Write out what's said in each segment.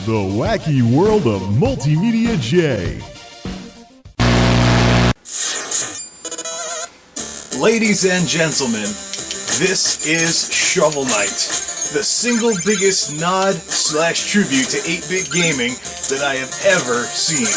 The wacky world of MultimediaJay. Ladies and gentlemen, this is Shovel Knight, the single biggest nod/tribute to 8-bit gaming that I have ever seen.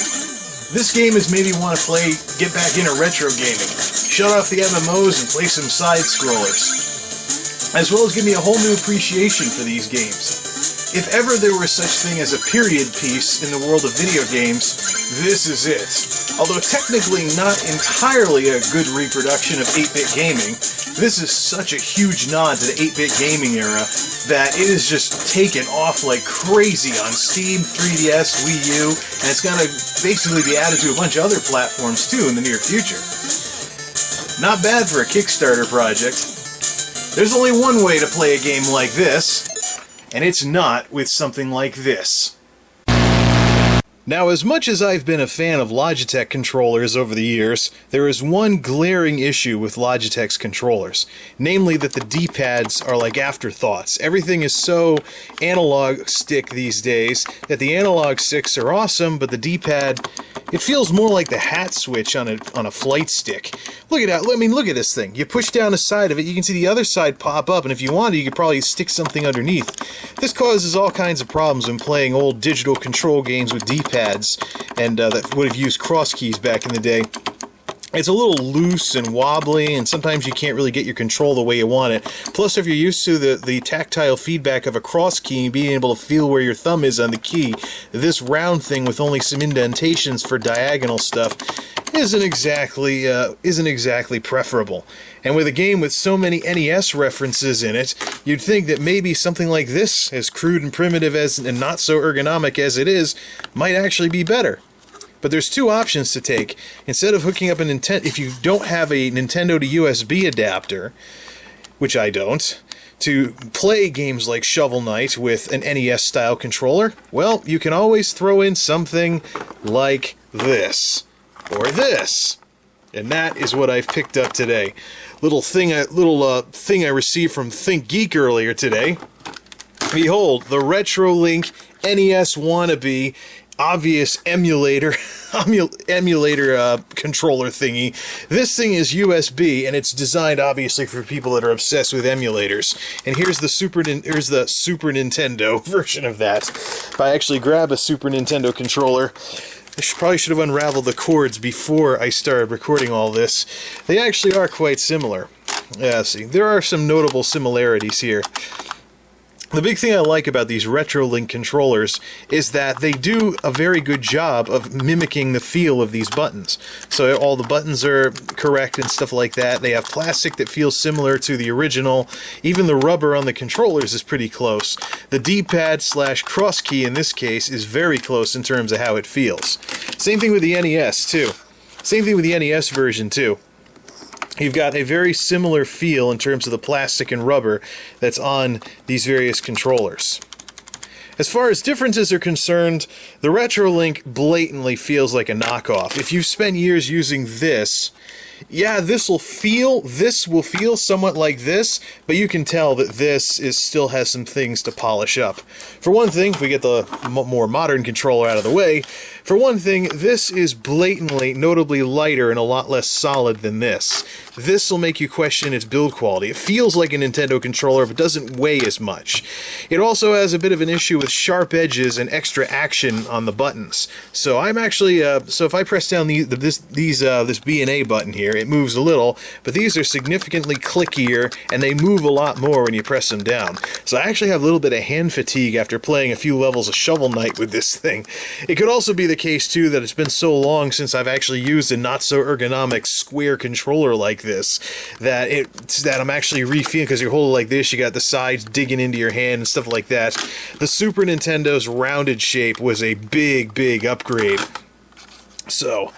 This game has made me want to get back into retro gaming, shut off the MMOs and play some side-scrollers, as well as give me a whole new appreciation for these games. If ever there were such thing as a period piece in the world of video games, this is it. Although technically not entirely a good reproduction of 8-bit gaming, this is such a huge nod to the 8-bit gaming era that it is just taken off like crazy on Steam, 3DS, Wii U, and it's going to basically be added to a bunch of other platforms too in the near future. Not bad for a Kickstarter project. There's only one way to play a game like this, and it's not with something like this. Now, as much as I've been a fan of Logitech controllers over the years, there is one glaring issue with Logitech's controllers. Namely that the D-pads are like afterthoughts. Everything is so analog stick these days that the analog sticks are awesome, but the D-pad, it feels more like the hat switch on a flight stick. Look at that. I mean, look at this thing. You push down the side of it, you can see the other side pop up, and if you wanted, you could probably stick something underneath. This causes all kinds of problems when playing old digital control games with D-pads, and that would have used cross keys back in the day. It's a little loose and wobbly, and sometimes you can't really get your control the way you want it. Plus, if you're used to the tactile feedback of a cross key and being able to feel where your thumb is on the key, this round thing with only some indentations for diagonal stuff isn't exactly preferable. And with a game with so many NES references in it, you'd think that maybe something like this, as crude and primitive and not so ergonomic as it is, might actually be better. But there's two options to take. Instead of hooking up a Nintendo, if you don't have a Nintendo to USB adapter, which I don't, to play games like Shovel Knight with an NES-style controller, well, you can always throw in something like this. Or this. And that is what I've picked up today. Little thing I received from Thinkgeek earlier today. Behold, the Retrolink NES wannabe obvious emulator controller thingy. This thing is USB, and it's designed obviously for people that are obsessed with emulators. And here's the Super Nintendo version of that. If I actually grab a Super Nintendo controller, I probably should have unraveled the cords before I started recording all this. They actually are quite similar. Yeah, see, there are some notable similarities here. The big thing I like about these Retrolink controllers is that they do a very good job of mimicking the feel of these buttons. So all the buttons are correct and stuff like that. They have plastic that feels similar to the original. Even the rubber on the controllers is pretty close. The D-pad/cross key in this case is very close in terms of how it feels. Same thing with the NES too. Same thing with the NES version too. You've got a very similar feel in terms of the plastic and rubber that's on these various controllers. As far as differences are concerned, the Retrolink blatantly feels like a knockoff. If you've spent years using this, yeah, this will feel somewhat like this, but you can tell that this still has some things to polish up. For one thing, if we get the more modern controller out of the way, for one thing, this is blatantly, notably lighter and a lot less solid than this. This will make you question its build quality. It feels like a Nintendo controller, but doesn't weigh as much. It also has a bit of an issue with sharp edges and extra action on the buttons. So I'm actually, so if I press down this B and A button here, it moves a little, but these are significantly clickier, and they move a lot more when you press them down. So I actually have a little bit of hand fatigue after playing a few levels of Shovel Knight with this thing. It could also be the case, too, that it's been so long since I've actually used a not-so-ergonomic square controller like this, that I'm actually re-feeling, because you hold it like this, you got the sides digging into your hand and stuff like that. The Super Nintendo's rounded shape was a big, big upgrade. So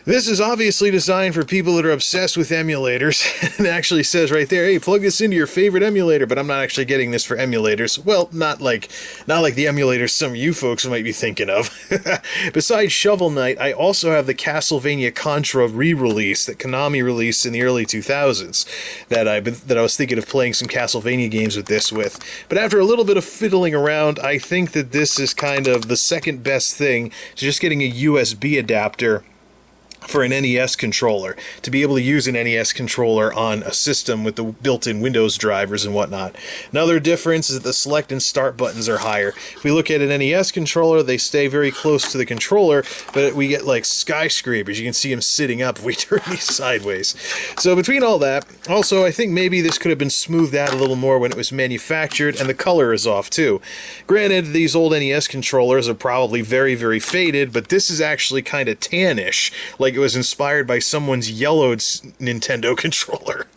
This is obviously designed for people that are obsessed with emulators. It actually says right there, hey, plug this into your favorite emulator, but I'm not actually getting this for emulators. Well, not like the emulators some of you folks might be thinking of. Besides Shovel Knight, I also have the Castlevania Contra re-release that Konami released in the early 2000s that I was thinking of playing some Castlevania games with this with. But after a little bit of fiddling around, I think that this is kind of the second best thing to just getting a USB adapter for an NES controller, to be able to use an NES controller on a system with the built-in Windows drivers and whatnot. Another difference is that the select and start buttons are higher. If we look at an NES controller, they stay very close to the controller, but we get like skyscrapers. You can see them sitting up if we turn these sideways. So between all that, also I think maybe this could have been smoothed out a little more when it was manufactured, and the color is off too. Granted, these old NES controllers are probably very, very faded, but this is actually kind of tannish, like it was inspired by someone's yellowed Nintendo controller.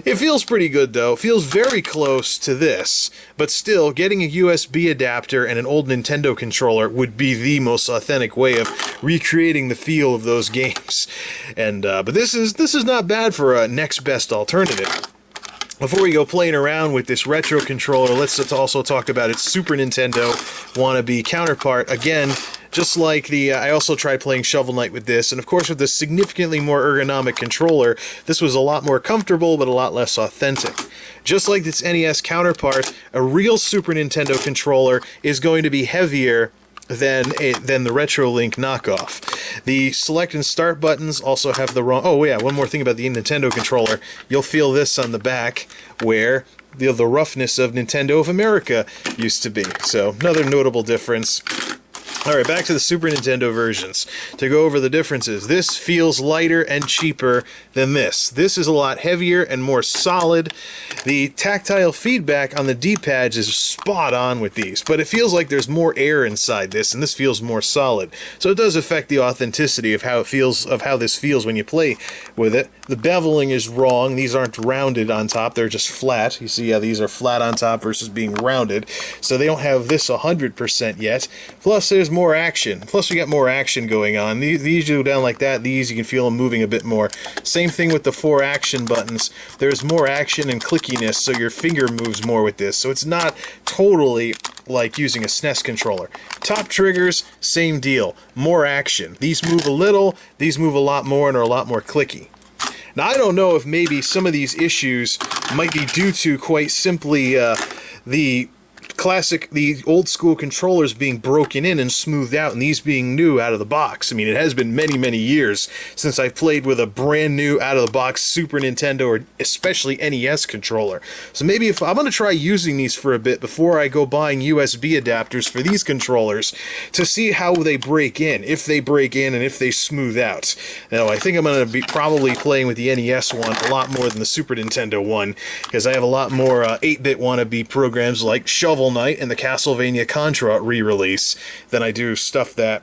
It feels pretty good though. It feels very close to this, but still, getting a USB adapter and an old Nintendo controller would be the most authentic way of recreating the feel of those games. And but this is not bad for a next best alternative. Before we go playing around with this retro controller, let's also talk about its Super Nintendo wannabe counterpart. Again, just like the, I also tried playing Shovel Knight with this, and of course with the significantly more ergonomic controller, this was a lot more comfortable, but a lot less authentic. Just like its NES counterpart, a real Super Nintendo controller is going to be heavier than the Retrolink knockoff. The select and start buttons also have the wrong... Oh yeah, one more thing about the Nintendo controller. You'll feel this on the back, where the roughness of Nintendo of America used to be. So, another notable difference. Alright, back to the Super Nintendo versions. To go over the differences, this feels lighter and cheaper than this. This is a lot heavier and more solid. The tactile feedback on the D-pads is spot on with these, but it feels like there's more air inside this, and this feels more solid. So it does affect the authenticity of how it feels, of how this feels when you play with it. The beveling is wrong. These aren't rounded on top, they're just flat. You see how these are flat on top versus being rounded. So they don't have this 100% yet. Plus there's more action. Plus we got more action going on. These go down like that. These you can feel them moving a bit more. Same thing with the 4 action buttons. There's more action and clickiness, so your finger moves more with this. So it's not totally like using a SNES controller. Top triggers, same deal. More action. These move a little, these move a lot more and are a lot more clicky. Now I don't know if maybe some of these issues might be due to quite simply the old school controllers being broken in and smoothed out, and these being new out of the box. I mean, it has been many, many years since I've played with a brand new out of the box Super Nintendo or especially NES controller. So maybe if I'm going to try using these for a bit before I go buying USB adapters for these controllers to see how they break in, if they break in and if they smooth out. Now, I think I'm going to be probably playing with the NES one a lot more than the Super Nintendo one, because I have a lot more 8-bit wannabe programs like Shovel Knight and the Castlevania Contra re-release than I do stuff that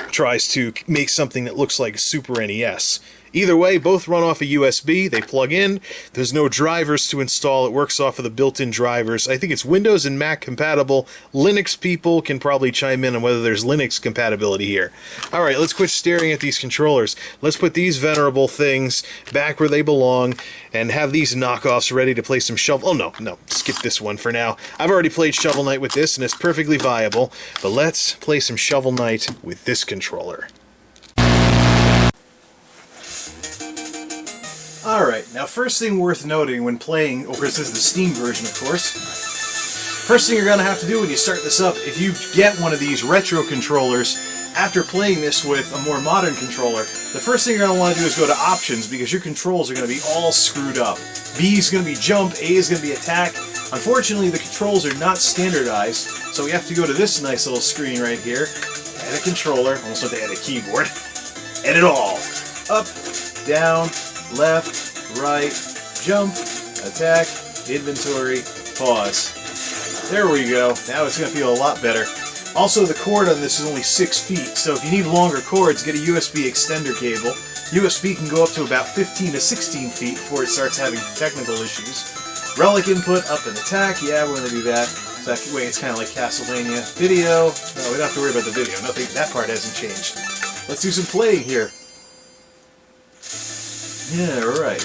tries to make something that looks like Super NES. Either way, both run off a USB, they plug in, there's no drivers to install, it works off of the built-in drivers. I think it's Windows and Mac compatible. Linux people can probably chime in on whether there's Linux compatibility here. Alright, let's quit staring at these controllers. Let's put these venerable things back where they belong and have these knockoffs ready to play some Shovel... Oh no, skip this one for now. I've already played Shovel Knight with this and it's perfectly viable, but let's play some Shovel Knight with this controller. Alright, now first thing worth noting when playing, of course this is the Steam version of course, first thing you're going to have to do when you start this up, if you get one of these retro controllers, after playing this with a more modern controller, the first thing you're going to want to do is go to options, because your controls are going to be all screwed up. B is going to be jump, A is going to be attack. Unfortunately the controls are not standardized, so we have to go to this nice little screen right here, add a controller, almost have to add a keyboard, edit all, up, down, left, right, jump, attack, inventory, pause. There we go. Now it's going to feel a lot better. Also, the cord on this is only 6 feet, so if you need longer cords, get a USB extender cable. USB can go up to about 15 to 16 feet before it starts having technical issues. Relic input, up and attack, yeah, we're going to do that. So that way it's kind of like Castlevania. Video, no, we don't have to worry about the video. Nothing, that part hasn't changed. Let's do some playing here. Yeah, right.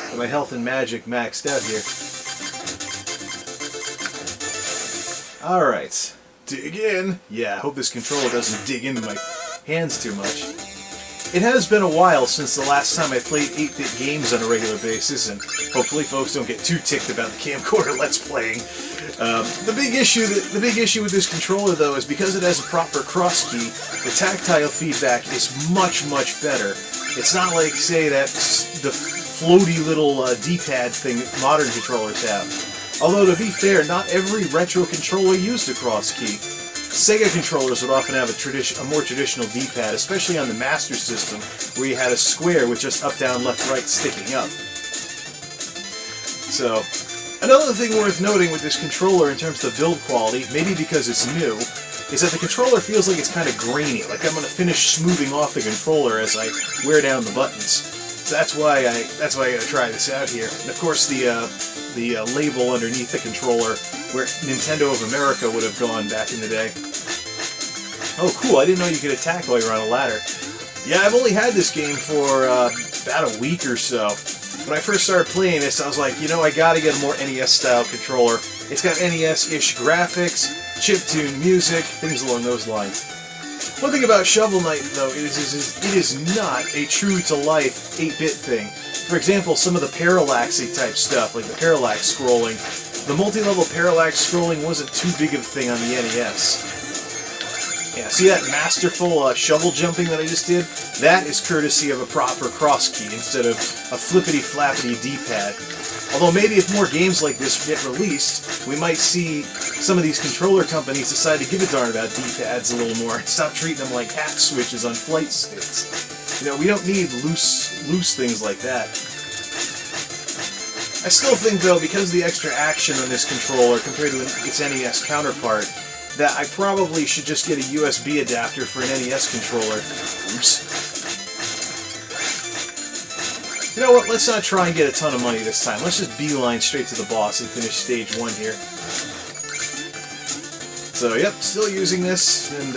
Got my health and magic maxed out here. Alright. Dig in. Yeah, I hope this controller doesn't dig into my hands too much. It has been a while since the last time I played 8-bit games on a regular basis, and hopefully folks don't get too ticked about the camcorder Let's Playing. The big issue with this controller, though, is because it has a proper cross key, the tactile feedback is much, much better. It's not like, say, the floaty little D-pad thing that modern controllers have. Although, to be fair, not every retro controller used a cross key. Sega controllers would often have a more traditional D-pad, especially on the Master System, where you had a square with just up, down, left, right sticking up. So, another thing worth noting with this controller in terms of the build quality, maybe because it's new, is that the controller feels like it's kind of grainy, like I'm going to finish smoothing off the controller as I wear down the buttons. So that's why I got to try this out here. And of course, the label underneath the controller, where Nintendo of America would have gone back in the day. Oh, cool! I didn't know you could attack while you're on a ladder. Yeah, I've only had this game for about a week or so. When I first started playing this, I was like, you know, I gotta get a more NES-style controller. It's got NES-ish graphics, chiptune music, things along those lines. One thing about Shovel Knight, though, is it is not a true-to-life 8-bit thing. For example, some of the parallaxy type stuff, like the parallax scrolling, the multi-level parallax scrolling wasn't too big of a thing on the NES. Yeah, see that masterful shovel jumping that I just did? That is courtesy of a proper cross key instead of a flippity-flappity D-pad. Although maybe if more games like this get released, we might see some of these controller companies decide to give a darn about D-pads a little more and stop treating them like hat switches on flight sticks. You know, we don't need loose things like that. I still think, though, because of the extra action on this controller compared to its NES counterpart, that I probably should just get a USB adapter for an NES controller. Oops. You know what, let's not try and get a ton of money this time. Let's just beeline straight to the boss and finish stage 1 here. So, yep, still using this, and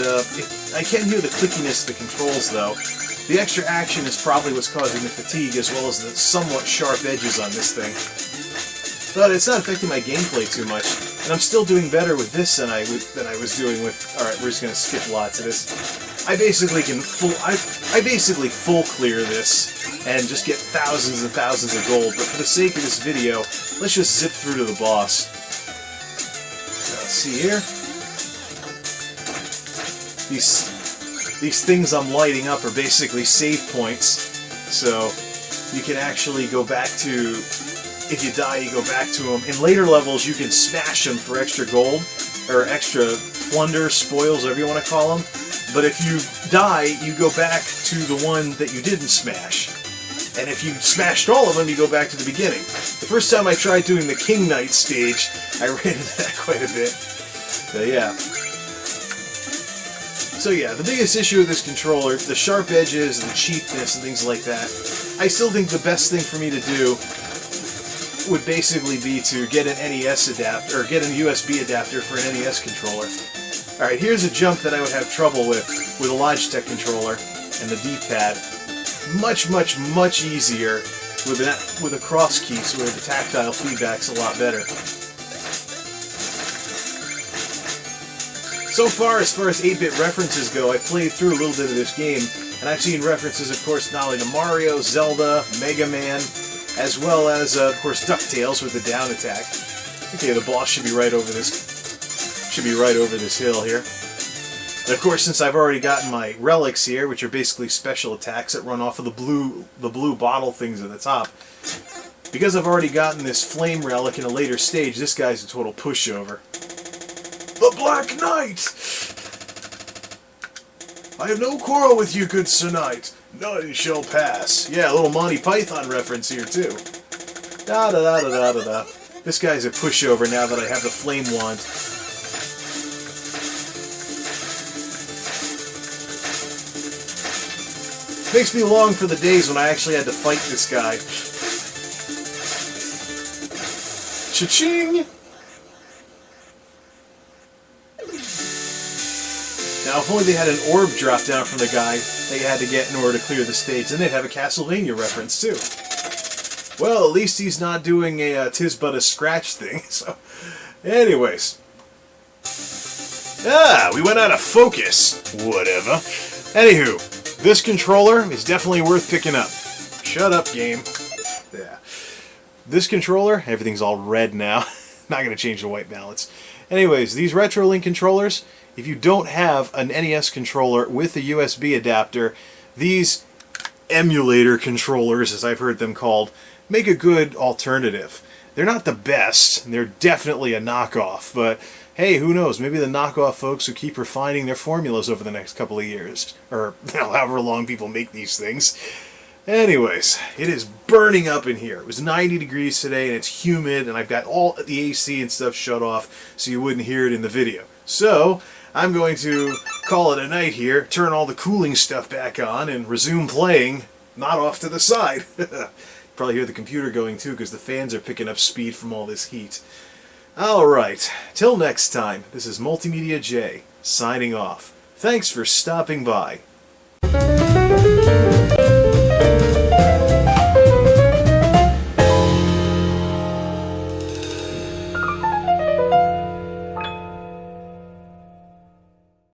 I can hear the clickiness of the controls, though. The extra action is probably what's causing the fatigue, as well as the somewhat sharp edges on this thing. But it's not affecting my gameplay too much, and I'm still doing better with this than I was doing with... Alright, we're just going to skip lots of this. I basically full clear this, and just get thousands and thousands of gold, but for the sake of this video, let's just zip through to the boss. Let's see here. These things I'm lighting up are basically save points, so you can actually go back to... If you die, you go back to them. In later levels, you can smash them for extra gold, or extra plunder, spoils, whatever you want to call them. But if you die, you go back to the one that you didn't smash. And if you smashed all of them, you go back to the beginning. The first time I tried doing the King Knight stage, I ran into that quite a bit. But yeah. So yeah, the biggest issue with this controller, the sharp edges and the cheapness and things like that, I still think the best thing for me to do would basically be to get an NES adapter, or get a USB adapter for an NES controller. Alright, here's a jump that I would have trouble with a Logitech controller and the D-pad. Much, much, much easier with a cross key, so where the tactile feedback's a lot better. So far as 8-bit references go, I've played through a little bit of this game, and I've seen references, of course, not only to Mario, Zelda, Mega Man, as well as, of course, DuckTales with the down attack. Okay, the boss should be right over this. Should be right over this hill here. And of course, since I've already gotten my relics here, which are basically special attacks that run off of the blue bottle things at the top, because I've already gotten this flame relic in a later stage, this guy's a total pushover. The Black Knight! I have no quarrel with you, good Sir Knight. None shall pass. Yeah, a little Monty Python reference here, too. Da-da-da-da-da-da-da. This guy's a pushover now that I have the flame wand. Makes me long for the days when I actually had to fight this guy. Cha-ching! Now, if only they had an orb drop down from the guy that you had to get in order to clear the stage. Then they'd have a Castlevania reference, too. Well, at least he's not doing a tis but a scratch thing. So, anyways. We went out of focus. Whatever. Anywho, this controller is definitely worth picking up. Shut up, game. Yeah. This controller, everything's all red now. Not going to change the white balance. Anyways, these Retrolink controllers, if you don't have an NES controller with a USB adapter, these emulator controllers, as I've heard them called, make a good alternative. They're not the best, they're definitely a knockoff, but hey, who knows, maybe the knockoff folks will keep refining their formulas over the next couple of years, or however long people make these things. Anyways, it is burning up in here. It was 90 degrees today and it's humid, and I've got all the AC and stuff shut off so you wouldn't hear it in the video. So, I'm going to call it a night here, turn all the cooling stuff back on, and resume playing, not off to the side. Probably hear the computer going too because the fans are picking up speed from all this heat. Alright, till next time, this is MultimediaJay, signing off. Thanks for stopping by.